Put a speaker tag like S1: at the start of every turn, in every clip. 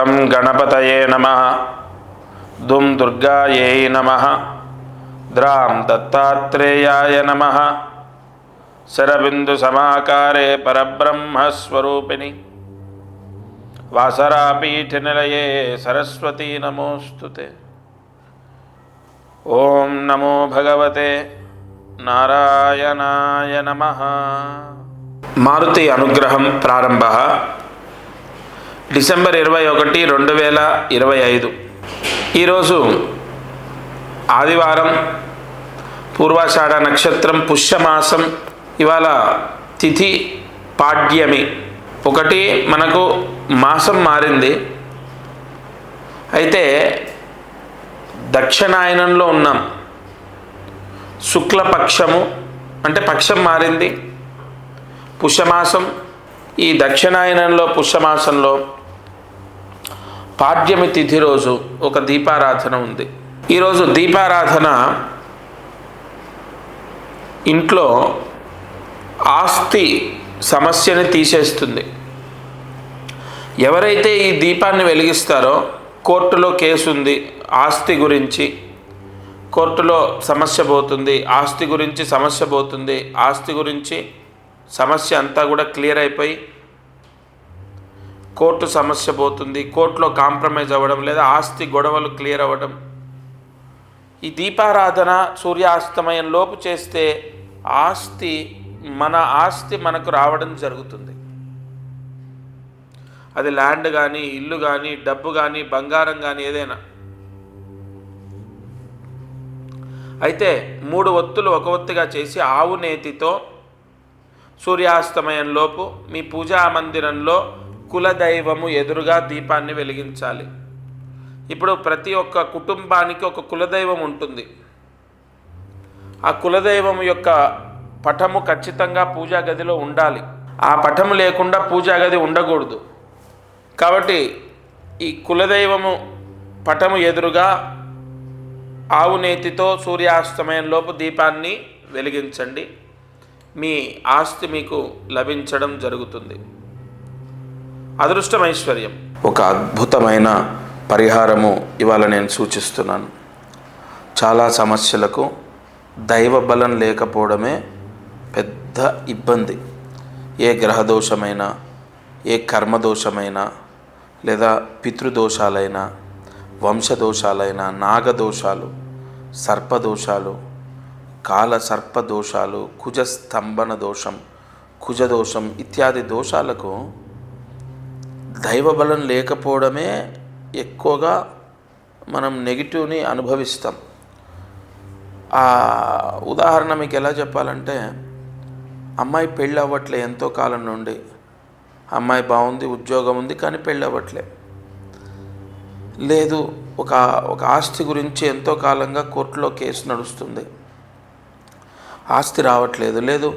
S1: గం గణపతయే నమః. దుం దుర్గాయై నమః. ద్రాం దత్తాత్రేయాయ నమః. శరబిందు సమాకారే పరబ్రహ్మస్వరూపిణి వాసరాపీఠనిలయే సరస్వతీ నమోస్తుతే. ఓం నమో భగవతే నారాయణాయ నమః. మారుతి అనుగ్రహం ప్రారంభ డిసెంబర్ 21, 2025. ఈరోజు ఆదివారం, పూర్వాషాఢ నక్షత్రం, పుష్యమాసం. ఇవాళ తిథి పాడ్యమి. ఒకటి మనకు మాసం మారింది, అయితే దక్షిణాయనంలో ఉన్నాం. శుక్లపక్షము అంటే పక్షం మారింది, పుష్యమాసం. ఈ దక్షిణాయనంలో పుష్యమాసంలో పాడ్యమి తిథి రోజు ఒక దీపారాధన ఉంది. ఈరోజు దీపారాధన ఇంట్లో ఆస్తి సమస్యని తీసేస్తుంది. ఎవరైతే ఈ దీపాన్ని వెలిగిస్తారో, కోర్టులో కేసు ఉంది, ఆస్తి గురించి కోర్టులో సమస్య పోతుంది, ఆస్తి గురించి సమస్య పోతుంది, ఆస్తి గురించి సమస్య అంతా కూడా క్లియర్ అయిపోయి కోర్టు సమస్య పోతుంది, కోర్టులో కాంప్రమైజ్ అవ్వడం లేదా ఆస్తి గొడవలు క్లియర్ అవ్వడం. ఈ దీపారాధన సూర్యాస్తమయం లోపు చేస్తే మన ఆస్తి మనకు రావడం జరుగుతుంది. అది ల్యాండ్ కానీ, ఇల్లు కానీ, డబ్బు కానీ, బంగారం కానీ, ఏదైనా. అయితే 3 ఒత్తులు ఒక ఒత్తిగా చేసి ఆవు నేతితో సూర్యాస్తమయం లోపు మీ పూజా మందిరంలో కులదైవము ఎదురుగా దీపాన్ని వెలిగించాలి. ఇప్పుడు ప్రతి ఒక్క కుటుంబానికి ఒక కులదైవం ఉంటుంది. ఆ కులదైవం యొక్క పటము ఖచ్చితంగా పూజా గదిలో ఉండాలి. ఆ పటము లేకుండా పూజా గది ఉండకూడదు. కాబట్టి ఈ కులదైవము పటము ఎదురుగా ఆవు నేతితో సూర్యాస్తమయం లోపు దీపాన్ని వెలిగించండి. మీ ఆస్తి మీకు లభించడం జరుగుతుంది. అదృష్టం, ఐశ్వర్యం. ఒక అద్భుతమైన పరిహారము ఇవాళ నేను సూచిస్తున్నాను. చాలా సమస్యలకు దైవ బలం లేకపోవడమే పెద్ద ఇబ్బంది. ఏ గ్రహదోషమైనా, ఏ కర్మదోషమైనా, లేదా పితృదోషాలైనా, వంశదోషాలైనా, నాగదోషాలు, సర్పదోషాలు, కాల సర్పదోషాలు, కుజస్తంభన దోషం, కుజదోషం ఇత్యాది దోషాలకు దైవబలం లేకపోవడమే ఎక్కువగా మనం నెగిటివ్ని అనుభవిస్తాం. ఉదాహరణ మీకు ఎలా చెప్పాలంటే, అమ్మాయి పెళ్ళి అవ్వట్లే ఎంతో కాలం నుండి. అమ్మాయి బాగుంది, ఉద్యోగం ఉంది, కానీ పెళ్ళి అవ్వట్లే. లేదు, ఒక ఆస్తి గురించి ఎంతో కాలంగా కోర్టులో కేసు నడుస్తుంది, ఆస్తి రావట్లేదు. లేదు,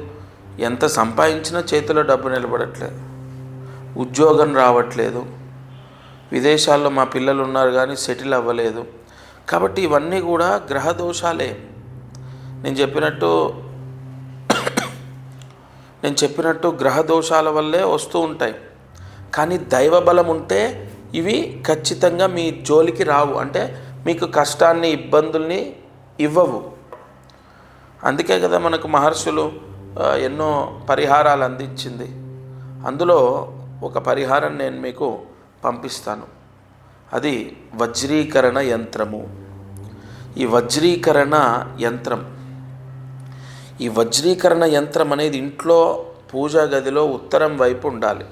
S1: ఎంత సంపాదించినా చేతిలో డబ్బు నిలబడట్లేదు, ఉద్యోగం రావట్లేదు, విదేశాల్లో మా పిల్లలు ఉన్నారు కానీ సెటిల్ అవ్వలేదు. కాబట్టి ఇవన్నీ కూడా గ్రహదోషాలే. నేను చెప్పినట్టు గ్రహదోషాల వల్లే వస్తూ ఉంటాయి. కానీ దైవబలం ఉంటే ఇవి ఖచ్చితంగా మీ జోలికి రావు. అంటే మీకు కష్టాన్ని, ఇబ్బందుల్ని ఇవ్వవు. అందుకే కదా మనకు మహర్షులు ఎన్నో పరిహారాలు అందించింది. అందులో ఒక పరిహారం నేను మీకు పంపిస్తాను. అది వజ్రీకరణ యంత్రము. ఈ వజ్రీకరణ యంత్రం అనేది ఇంట్లో పూజా గదిలో ఉత్తరం వైపు ఉండాలి.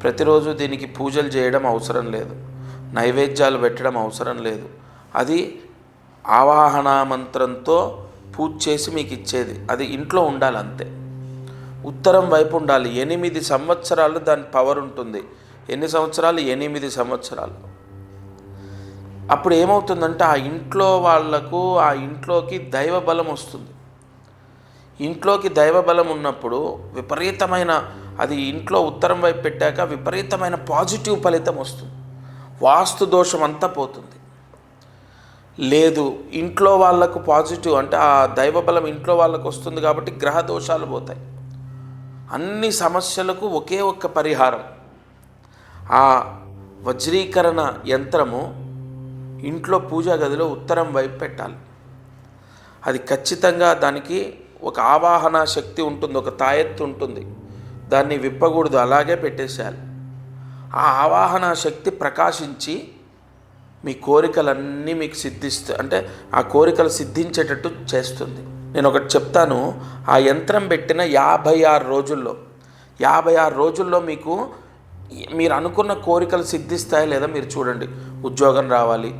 S1: ప్రతిరోజు దీనికి పూజలు చేయడం అవసరం లేదు, నైవేద్యాలు పెట్టడం అవసరం లేదు. అది ఆవాహన మంత్రంతో పూజ చేసి మీకు ఇచ్చేది. అది ఇంట్లో ఉండాలి అంతే. ఉత్తరం వైపు ఉండాలి. 8 సంవత్సరాలు దాని పవర్ ఉంటుంది. ఎన్ని సంవత్సరాలు? 8 సంవత్సరాలు. అప్పుడు ఏమవుతుందంటే ఆ ఇంట్లో వాళ్లకు, ఆ ఇంట్లోకి దైవ బలం వస్తుంది. ఇంట్లోకి దైవ బలం ఉన్నప్పుడు విపరీతమైన, అది ఇంట్లో ఉత్తరం వైపు పెట్టాక విపరీతమైన పాజిటివ్ ఫలితం వస్తుంది. వాస్తు దోషం అంతా పోతుంది. లేదు, ఇంట్లో వాళ్ళకు పాజిటివ్ అంటే ఆ దైవబలం ఇంట్లో వాళ్ళకు వస్తుంది కాబట్టి గ్రహ దోషాలు పోతాయి. అన్ని సమస్యలకు ఒకే ఒక్క పరిహారం. ఆ వజ్రీకరణ యంత్రము ఇంట్లో పూజా గదిలో ఉత్తరం వైపు పెట్టాలి. అది ఖచ్చితంగా దానికి ఒక ఆవాహన శక్తి ఉంటుంది, ఒక తాయెత్తు ఉంటుంది. దాన్ని విప్పకూడదు, అలాగే పెట్టేసేయాలి. ఆ ఆవాహన శక్తి ప్రకాశించి మీ కోరికలన్నీ మీకు సిద్ధిస్తాయి, అంటే ఆ కోరికలు సిద్ధించేటట్టు చేస్తుంది. నేను ఒకటి చెప్తాను, ఆ యంత్రం పెట్టిన 56 రోజుల్లో మీకు మీరు అనుకున్న కోరికలు సిద్ధిస్తాయి లేదా మీరు చూడండి. ఉద్యోగం రావాలి,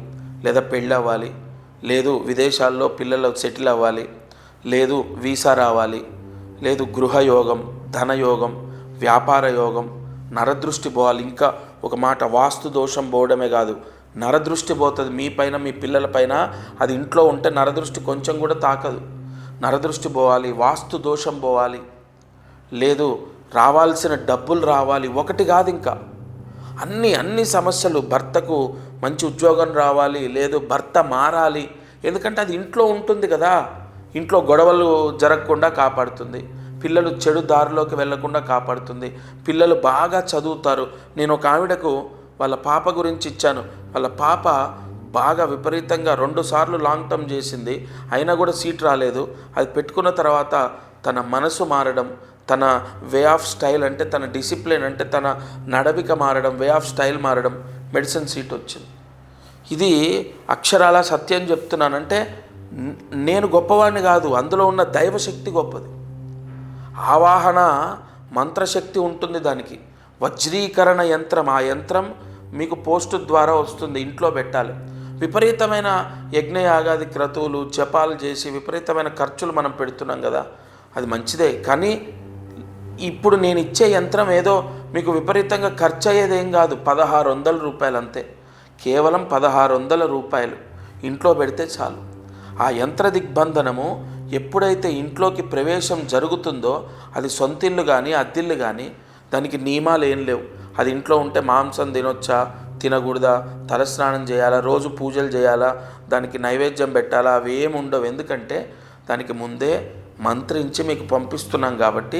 S1: లేదా పెళ్ళి అవ్వాలి, లేదు విదేశాల్లో పిల్లలు సెటిల్ అవ్వాలి, లేదు వీసా రావాలి, లేదు గృహయోగం, ధనయోగం, వ్యాపార యోగం, నరదృష్టి పోవాలి. ఇంకా ఒక మాట, వాస్తు దోషం పోవడమే కాదు, నరదృష్టి పోతుంది మీ పైన, మీ పిల్లల పైన. అది ఇంట్లో ఉంటే నరదృష్టి కొంచెం కూడా తాకదు. నరదృష్టి పోవాలి, వాస్తు దోషం పోవాలి, లేదు రావాల్సిన డబ్బులు రావాలి. ఒకటి కాదు, ఇంకా అన్ని సమస్యలు. భర్తకు మంచి ఉద్యోగం రావాలి, లేదు భర్త మారాలి. ఎందుకంటే అది ఇంట్లో ఉంటుంది కదా. ఇంట్లో గొడవలు జరగకుండా కాపాడుతుంది, పిల్లలు చెడు దారిలోకి వెళ్లకుండా కాపాడుతుంది, పిల్లలు బాగా చదువుతారు. నేను ఒక ఆవిడకు వాళ్ళ పాప గురించి ఇచ్చాను. వాళ్ళ పాప బాగా విపరీతంగా 2 సార్లు లాంగ్ టర్మ్ చేసింది, అయినా కూడా సీట్ రాలేదు. అది పెట్టుకున్న తర్వాత తన మనసు మారడం, తన వే ఆఫ్ స్టైల్, అంటే తన డిసిప్లిన్, అంటే తన నడవిక మారడం, వే ఆఫ్ స్టైల్ మారడం, మెడిసిన్ సీట్ వచ్చింది. ఇది అక్షరాల సత్యం చెప్తున్నానంటే నేను గొప్పవాడిని కాదు, అందులో ఉన్న దైవశక్తి గొప్పది. ఆవాహన మంత్రశక్తి ఉంటుంది దానికి. వజ్రీకరణ యంత్రం, ఆ యంత్రం మీకు పోస్టు ద్వారా వస్తుంది, ఇంట్లో పెట్టాలి. విపరీతమైన యజ్ఞయాగాది క్రతువులు జపాలు చేసి విపరీతమైన ఖర్చులు మనం పెడుతున్నాం కదా, అది మంచిదే. కానీ ఇప్పుడు నేను ఇచ్చే యంత్రం ఏదో మీకు విపరీతంగా ఖర్చు అయ్యేదేం కాదు, 1600 రూపాయలు అంతే. కేవలం 1600 రూపాయలు ఇంట్లో పెడితే చాలు. ఆ యంత్ర దిగ్బంధనము ఎప్పుడైతే ఇంట్లోకి ప్రవేశం జరుగుతుందో, అది సొంతిల్లు కానీ అద్దిల్లు కానీ దానికి నియమాలు ఏం లేవు. అది ఇంట్లో ఉంటే మాంసం తినొచ్చా, తినకూడదా, తలస్నానం చేయాలా, రోజు పూజలు చేయాలా, దానికి నైవేద్యం పెట్టాలా, అవి ఏమి ఉండవు. ఎందుకంటే దానికి ముందే మంత్రించి మీకు పంపిస్తున్నాం కాబట్టి.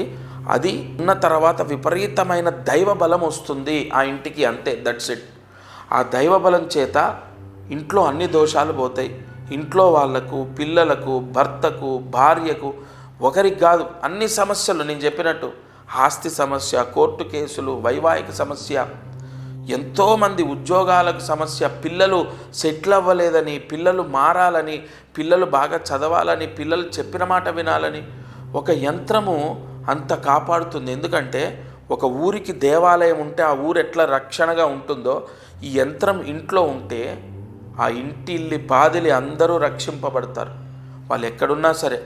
S1: అది ఉన్న తర్వాత విపరీతమైన దైవ బలం వస్తుంది ఆ ఇంటికి, అంతే, దట్స్ ఇట్. ఆ దైవ బలం చేత ఇంట్లో అన్ని దోషాలు పోతాయి. ఇంట్లో వాళ్లకు, పిల్లలకు, భర్తకు, భార్యకు, ఒకరికి కాదు, అన్ని సమస్యలు నేను చెప్పినట్టు, ఆస్తి సమస్య, కోర్టు కేసులు, వైవాహిక సమస్య, ఎంతోమంది ఉద్యోగాలకు సమస్య, పిల్లలు సెటిల్ అవ్వలేదని, పిల్లలు మారాలని, పిల్లలు బాగా చదవాలని, పిల్లలు చెప్పిన మాట వినాలని ఒక యంత్రము అంత కాపాడుతుంది. ఎందుకంటే ఒక ఊరికి దేవాలయం ఉంటే ఆ ఊరు ఎట్లా రక్షణగా ఉంటుందో, ఈ యంత్రం ఇంట్లో ఉంటే ఆ ఇంటిల్లి పాదిలి అందరూ రక్షింపబడతారు. వాళ్ళు ఎక్కడున్నా సరే,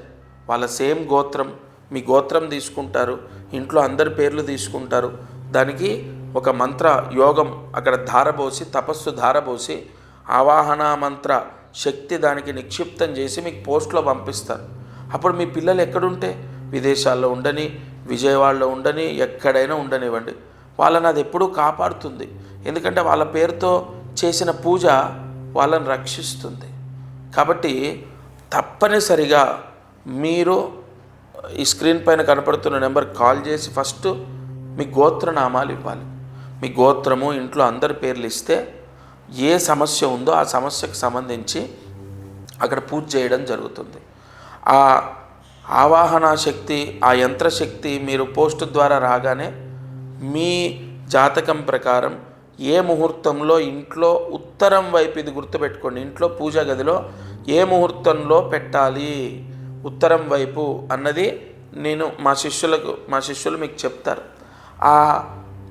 S1: వాళ్ళ సేమ్ గోత్రం, మీ గోత్రం తీసుకుంటారు, ఇంట్లో అందరి పేర్లు తీసుకుంటారు. దానికి ఒక మంత్ర యోగం అక్కడ ధారబోసి, తపస్సు ధారబోసి, ఆవాహన మంత్ర శక్తి దానికి నిక్షిప్తం చేసి మీకు పోస్ట్లో పంపిస్తారు. అప్పుడు మీ పిల్లలు ఎక్కడుంటే, విదేశాల్లో ఉండని, విజయవాడలో ఉండని, ఎక్కడైనా ఉండనివ్వండి, వాళ్ళని అది ఎప్పుడూ కాపాడుతుంది. ఎందుకంటే వాళ్ళ పేరుతో చేసిన పూజ వాళ్ళని రక్షిస్తుంది. కాబట్టి తప్పనిసరిగా మీరు ఈ స్క్రీన్ పైన కనపడుతున్న నెంబర్ కాల్ చేసి ఫస్ట్ మీ గోత్రనామాలు ఇవ్వాలి. మీ గోత్రము, ఇంట్లో అందరి పేర్లు ఇస్తే ఏ సమస్య ఉందో ఆ సమస్యకు సంబంధించి అక్కడ పూజ చేయడం జరుగుతుంది. ఆ ఆవాహన శక్తి, ఆ యంత్రశక్తి మీరు పోస్ట్ ద్వారా రాగానే మీ జాతకం ప్రకారం ఏ ముహూర్తంలో ఇంట్లో ఉత్తరం వైపు, ఇది గుర్తుపెట్టుకోండి, ఇంట్లో పూజా గదిలో ఏ ముహూర్తంలో పెట్టాలి ఉత్తరం వైపు అన్నది నేను మా శిష్యులు మీకు చెప్తారు. ఆ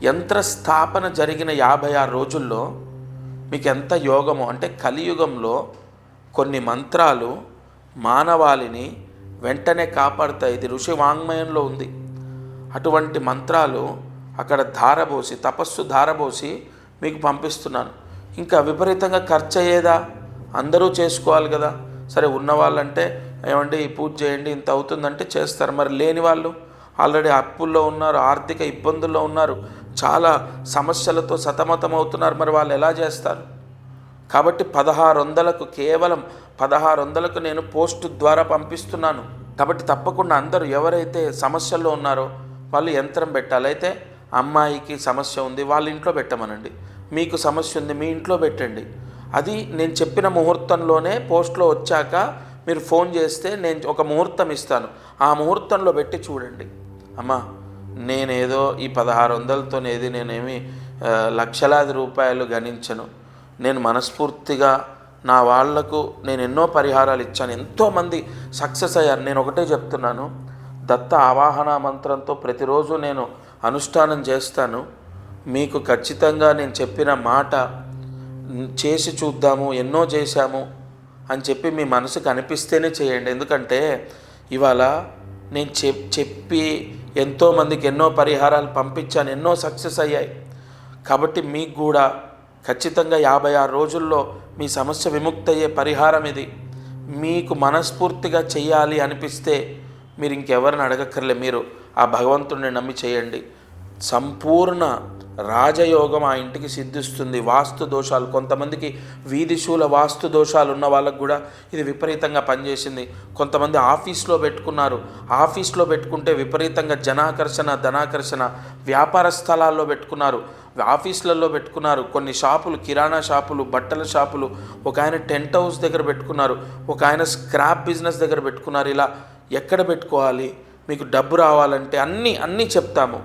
S1: యంత్ర స్థాపన జరిగిన 56 రోజుల్లో మీకు ఎంత యోగమో, అంటే కలియుగంలో కొన్ని మంత్రాలు మానవాళిని వెంటనే కాపాడుతాయి. ఇది ఋషి వాంగ్మయంలో ఉంది. అటువంటి మంత్రాలు అక్కడ ధారబోసి, తపస్సు ధారబోసి మీకు పంపిస్తున్నాను. ఇంకా విపరీతంగా ఖర్చు అయ్యేదా, అందరూ చేసుకోవాలి కదా. సరే, ఉన్నవాళ్ళంటే ఏమంటే ఈ పూజ చేయండి ఇంత అవుతుందంటే చేస్తారు. మరి లేని వాళ్ళు ఆల్రెడీ అప్పుల్లో ఉన్నారు, ఆర్థిక ఇబ్బందుల్లో ఉన్నారు, చాలా సమస్యలతో సతమతం అవుతున్నారు, మరి వాళ్ళు ఎలా చేస్తారు? కాబట్టి 1600కు, కేవలం 1600కు నేను పోస్ట్ ద్వారా పంపిస్తున్నాను. కాబట్టి తప్పకుండా అందరూ ఎవరైతే సమస్యల్లో ఉన్నారో వాళ్ళు యంత్రం పెట్టాలి. అయితే అమ్మాయికి సమస్య ఉంది, వాళ్ళ ఇంట్లో పెట్టమనండి. మీకు సమస్య ఉంది మీ ఇంట్లో పెట్టండి. అది నేను చెప్పిన ముహూర్తంలోనే పోస్ట్లో వచ్చాక మీరు ఫోన్ చేస్తే నేను ఒక ముహూర్తం ఇస్తాను, ఆ ముహూర్తంలో పెట్టి చూడండి. అమ్మా నేనేదో ఈ 1600తోనేది నేనేమి లక్షలాది రూపాయలు గణించను. నేను మనస్ఫూర్తిగా నా వాళ్లకు నేను ఎన్నో పరిహారాలు ఇచ్చాను, ఎంతోమంది సక్సెస్ అయ్యారు. నేను ఒకటే చెప్తున్నాను, దత్త ఆవాహన మంత్రంతో ప్రతిరోజు నేను అనుష్ఠానం చేస్తాను. మీకు ఖచ్చితంగా నేను చెప్పిన మాట చేసి చూద్దాము, ఎన్నో చేశాము అని చెప్పి మీ మనసుకు అనిపిస్తేనే చేయండి. ఎందుకంటే ఇవాళ నేను చెప్పి ఎంతోమందికి ఎన్నో పరిహారాలు పంపించాను, ఎన్నో సక్సెస్ అయ్యాయి. కాబట్టి మీకు కూడా ఖచ్చితంగా 56 రోజుల్లో మీ సమస్య విముక్తి అయ్యే పరిహారం ఇది. మీకు మనస్ఫూర్తిగా చేయాలి అనిపిస్తే మీరు ఇంకెవరిని అడగక్కర్లే, మీరు ఆ భగవంతుడిని నమ్మి చేయండి. సంపూర్ణ రాజయోగం ఆ ఇంటికి సిద్ధిస్తుంది. వాస్తు దోషాలు, కొంతమందికి వీధిశూల వాస్తు దోషాలు ఉన్న వాళ్ళకు కూడా ఇది విపరీతంగా పనిచేసింది. కొంతమంది ఆఫీస్లో పెట్టుకున్నారు, ఆఫీస్లో పెట్టుకుంటే విపరీతంగా జనాకర్షణ ధనాకర్షణ, వ్యాపార స్థలాల్లో పెట్టుకున్నారు, ఆఫీసులలో పెట్టుకున్నారు, కొన్ని షాపులు కిరాణా షాపులు, బట్టల షాపులు, ఒక ఆయన టెంట్ హౌస్ దగ్గర పెట్టుకున్నారు, ఒక ఆయన స్క్రాప్ బిజినెస్ దగ్గర పెట్టుకున్నారు. ఇలా ఎక్కడ పెట్టుకోవాలి, మీకు డబ్బు రావాలంటే అన్నీ చెప్తాము.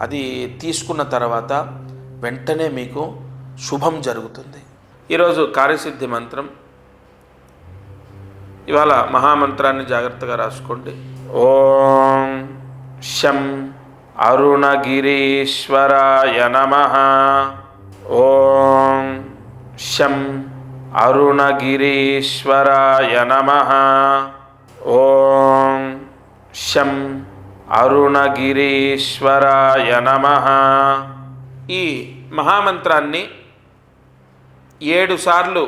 S1: అది తీసుకున్న తర్వాత వెంటనే మీకు శుభం జరుగుతుంది. ఈరోజు కార్యసిద్ధి మంత్రం, ఇవాళ మహామంత్రాన్ని జాగ్రత్తగా రాసుకోండి. ఓం శం అరుణగిరీశ్వరాయ నమః. ఓం శం అరుణగిరీశ్వరాయ నమః. ఓం శం అరుణగిరీశ్వరాయ నమః. ఈ మహామంత్రాన్ని 7 సార్లు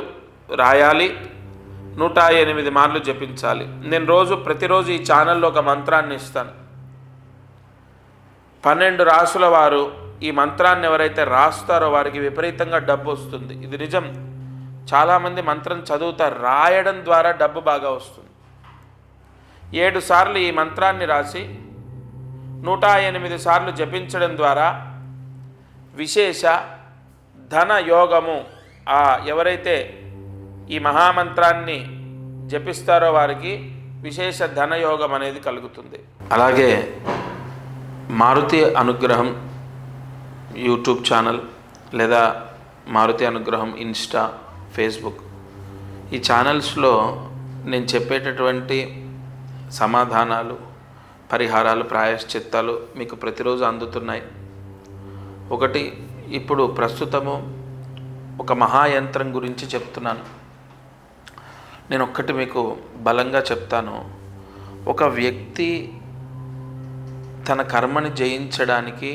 S1: రాయాలి, 108 మార్లు జపించాలి. నేను ప్రతిరోజు ఈ ఛానల్లో ఒక మంత్రాన్ని ఇస్తాను. 12 రాసుల వారు ఈ మంత్రాన్ని ఎవరైతే రాస్తారో వారికి విపరీతంగా డబ్బు వస్తుంది. ఇది నిజం. చాలామంది మంత్రం చదువుతారు, రాయడం ద్వారా డబ్బు బాగా వస్తుంది. 7 సార్లు ఈ మంత్రాన్ని రాసి 108 సార్లు జపించడం ద్వారా విశేష ధన యోగము, ఎవరైతే ఈ మహామంత్రాన్ని జపిస్తారో వారికి విశేష ధనయోగం అనేది కలుగుతుంది. అలాగే మారుతి అనుగ్రహం యూట్యూబ్ ఛానల్ లేదా మారుతి అనుగ్రహం ఇన్స్టా, ఫేస్బుక్, ఈ ఛానల్స్లో నేను చెప్పేటటువంటి సమాధానాలు, పరిహారాలు, ప్రాయశ్చిత్తాలు మీకు ప్రతిరోజు అందుతున్నాయి. ఒకటి, ఇప్పుడు ప్రస్తుతము ఒక మహాయంత్రం గురించి చెప్తున్నాను. నేను ఒక్కటి మీకు బలంగా చెప్తాను. ఒక వ్యక్తి తన కర్మని జయించడానికి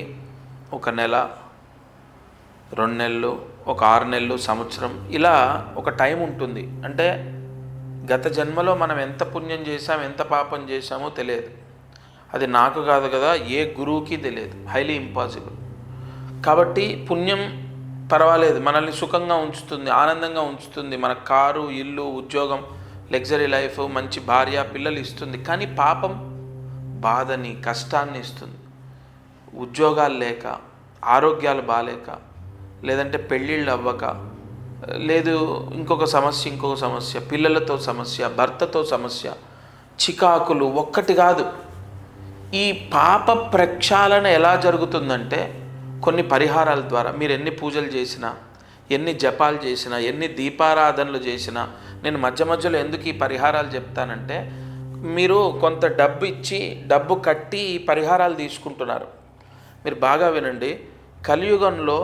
S1: 1 నెల, 2 నెలలు, ఒక 6 నెలలు, సంవత్సరం, ఇలా ఒక టైం ఉంటుంది. అంటే గత జన్మలో మనం ఎంత పుణ్యం చేశాం, ఎంత పాపం చేశామో తెలియదు. అది నాకు కాదు కదా, ఏ గురువుకి తెలియదు, హైలీ ఇంపాసిబుల్. కాబట్టి పుణ్యం పర్వాలేదు, మనల్ని సుఖంగా ఉంచుతుంది, ఆనందంగా ఉంచుతుంది, మన కారు, ఇల్లు, ఉద్యోగం, లగ్జరీ లైఫ్, మంచి భార్య, పిల్లలు ఇస్తుంది. కానీ పాపం బాధని, కష్టాన్ని ఇస్తుంది. ఉద్యోగాలు లేక, ఆరోగ్యాలు బాలేక, లేదంటే పెళ్ళిళ్ళు అవ్వక, లేదు ఇంకొక సమస్య, పిల్లలతో సమస్య, భర్తతో సమస్య, చికాకులు, ఒక్కటి కాదు. ఈ పాప ప్రక్షాళన ఎలా జరుగుతుందంటే కొన్ని పరిహారాల ద్వారా. మీరు ఎన్ని పూజలు చేసినా, ఎన్ని జపాలు చేసినా, ఎన్ని దీపారాధనలు చేసినా, నేను మధ్యలో ఎందుకు ఈ పరిహారాలు చెప్తానంటే, మీరు కొంత డబ్బు ఇచ్చి, డబ్బు కట్టి ఈ పరిహారాలు తీసుకుంటున్నారు. మీరు బాగా వినండి. కలియుగంలో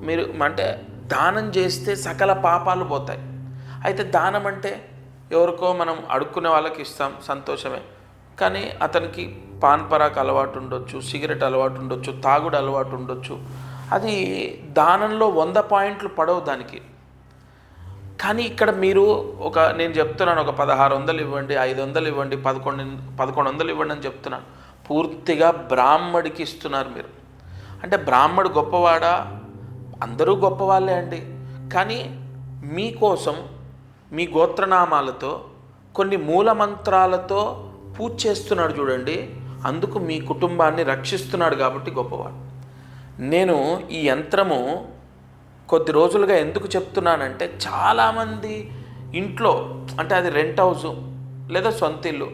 S1: మీరు అంటే దానం చేస్తే సకల పాపాలు పోతాయి. అయితే దానం అంటే ఎవరికో మనం అడుక్కునే వాళ్ళకి ఇస్తాం, సంతోషమే. కానీ అతనికి పాన్ పరాక్ అలవాటు ఉండొచ్చు, సిగరెట్ అలవాటు ఉండొచ్చు, తాగుడు అలవాటు ఉండొచ్చు. అది దానంలో 100 పాయింట్లు పడవు దానికి. కానీ ఇక్కడ మీరు నేను చెప్తున్నాను, ఒక 1600 ఇవ్వండి, 500 ఇవ్వండి, 1100 ఇవ్వండి అని చెప్తున్నాను. పూర్తిగా బ్రాహ్మడికి ఇస్తున్నారు మీరు. అంటే బ్రాహ్మడు గొప్పవాడా? అందరూ గొప్పవాళ్ళే అండి. కానీ మీకోసం మీ గోత్రనామాలతో, కొన్ని మూలమంత్రాలతో పూజ చేస్తున్నాడు చూడండి. అందుకు మీ కుటుంబాన్ని రక్షిస్తున్నాడు కాబట్టి గొప్పవాడు. నేను ఈ యంత్రము కొద్ది రోజులుగా ఎందుకు చెప్తున్నానంటే, చాలామంది ఇంట్లో అంటే అది రెంట్ హౌసు లేదా సొంత ఇల్లు,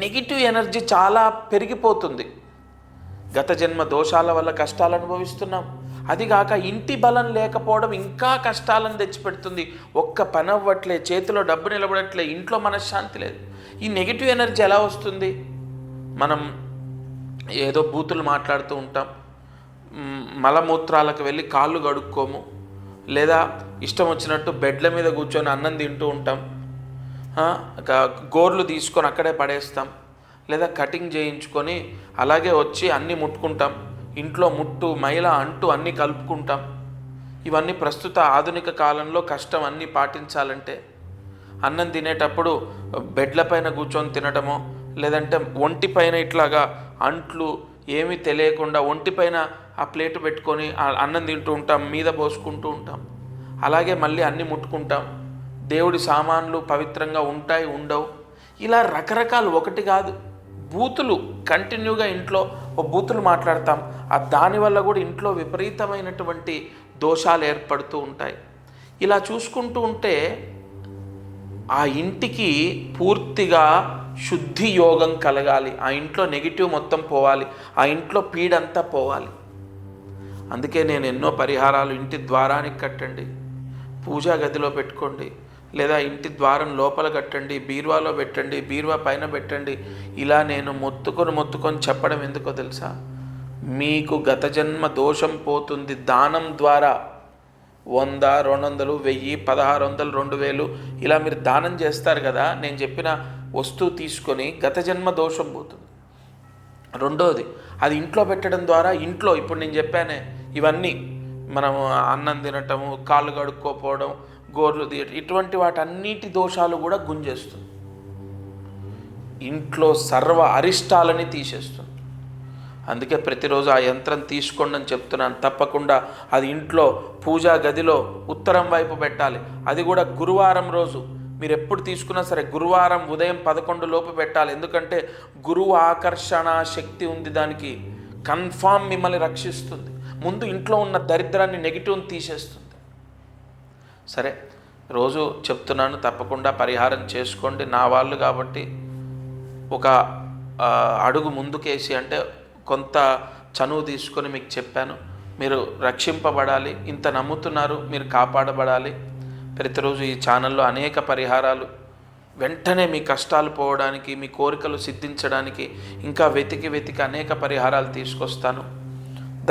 S1: నెగిటివ్ ఎనర్జీ చాలా పెరిగిపోతుంది. గత జన్మ దోషాల వల్ల కష్టాలు అనుభవిస్తున్నాం. అదిగాక ఇంటి బలం లేకపోవడం ఇంకా కష్టాలను తెచ్చిపెడుతుంది. ఒక్క పని అవ్వట్లే, చేతిలో డబ్బు నిలబడట్లే, ఇంట్లో మనశ్శాంతి లేదు. ఈ నెగిటివ్ ఎనర్జీ ఎలా వస్తుంది? మనం ఏదో బూతులు మాట్లాడుతూ ఉంటాం, మలమూత్రాలకు వెళ్ళి కాళ్ళు కడుక్కోము, లేదా ఇష్టం వచ్చినట్టు బెడ్ల మీద కూర్చొని అన్నం తింటూ ఉంటాం, గోర్లు తీసుకొని అక్కడే పడేస్తాం, లేదా కటింగ్ చేయించుకొని అలాగే వచ్చి అన్నీ ముట్టుకుంటాం, ఇంట్లో ముట్టు మైల అంటూ అన్నీ కలుపుకుంటాం. ఇవన్నీ ప్రస్తుత ఆధునిక కాలంలో కష్టం. అన్నీ పాటించాలంటే అన్నం తినేటప్పుడు బెడ్లపైన కూర్చొని తినడమో, లేదంటే ఒంటిపైన ఇట్లాగా అంట్లు ఏమీ తెలియకుండా ఒంటిపైన ఆ ప్లేటు పెట్టుకొని అన్నం తింటూ ఉంటాం, మీద పోసుకుంటూ ఉంటాం. అలాగే మళ్ళీ అన్నీ ముట్టుకుంటాం. దేవుడి సామాన్లు పవిత్రంగా ఉంటాయి, ఉండవు. ఇలా రకరకాలు, ఒకటి కాదు, బూతులు కంటిన్యూగా ఇంట్లో బూతులు మాట్లాడతాం. దానివల్ల కూడా ఇంట్లో విపరీతమైనటువంటి దోషాలు ఏర్పడుతూ ఉంటాయి. ఇలా చూసుకుంటూ ఉంటే ఆ ఇంటికి పూర్తిగా శుద్ధి యోగం కలగాలి. ఆ ఇంట్లో నెగిటివ్ మొత్తం పోవాలి, ఆ ఇంట్లో పీడంతా పోవాలి. అందుకే నేను ఎన్నో పరిహారాలు, ఇంటి ద్వారానికి కట్టండి, పూజా గదిలో పెట్టుకోండి, లేదా ఇంటి ద్వారం లోపల కట్టండి, బీరువాలో పెట్టండి, బీరువా పైన పెట్టండి. ఇలా నేను మొత్తుకొని చెప్పడం ఎందుకో తెలుసా? మీకు గత జన్మ దోషం పోతుంది. దానం ద్వారా 100, 200, 1000, 1600, 2000 ఇలా మీరు దానం చేస్తారు కదా, నేను చెప్పిన వస్తువు తీసుకొని గత జన్మ దోషం పోతుంది. రెండోది, అది ఇంట్లో పెట్టడం ద్వారా ఇంట్లో ఇప్పుడు నేను చెప్పానే ఇవన్నీ, మనం అన్నం తినటము, కాళ్ళు కడుక్కోపోవడం, గోర్లు తీయటం, ఇటువంటి వాటన్నిటి దోషాలు కూడా గుంజేస్తుంది. ఇంట్లో సర్వ అరిష్టాలని తీసేస్తుంది. అందుకే ప్రతిరోజు ఆ యంత్రం తీసుకోండి అని చెప్తున్నాను. తప్పకుండా అది ఇంట్లో పూజా గదిలో ఉత్తరం వైపు పెట్టాలి. అది కూడా గురువారం రోజు. మీరు ఎప్పుడు తీసుకున్నా సరే గురువారం ఉదయం 11 లోపు పెట్టాలి. ఎందుకంటే గురువు ఆకర్షణ శక్తి ఉంది దానికి. కన్ఫామ్ మిమ్మల్ని రక్షిస్తుంది. ముందు ఇంట్లో ఉన్న దరిద్రాన్ని, నెగిటివ్ని తీసేస్తుంది. సరే, రోజు చెప్తున్నాను, తప్పకుండా పరిహారం చేసుకోండి. నా వాళ్ళు కాబట్టి ఒక అడుగు ముందుకేసి, అంటే కొంత చనువు తీసుకొని మీకు చెప్పాను. మీరు రక్షింపబడాలి, ఇంత నమ్ముతున్నారు, మీరు కాపాడబడాలి. ప్రతిరోజు ఈ ఛానల్లో అనేక పరిహారాలు, వెంటనే మీ కష్టాలు పోవడానికి, మీ కోరికలు సిద్ధించడానికి ఇంకా వెతికి అనేక పరిహారాలు తీసుకొస్తాను.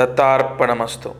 S1: దత్తార్పణమస్తు.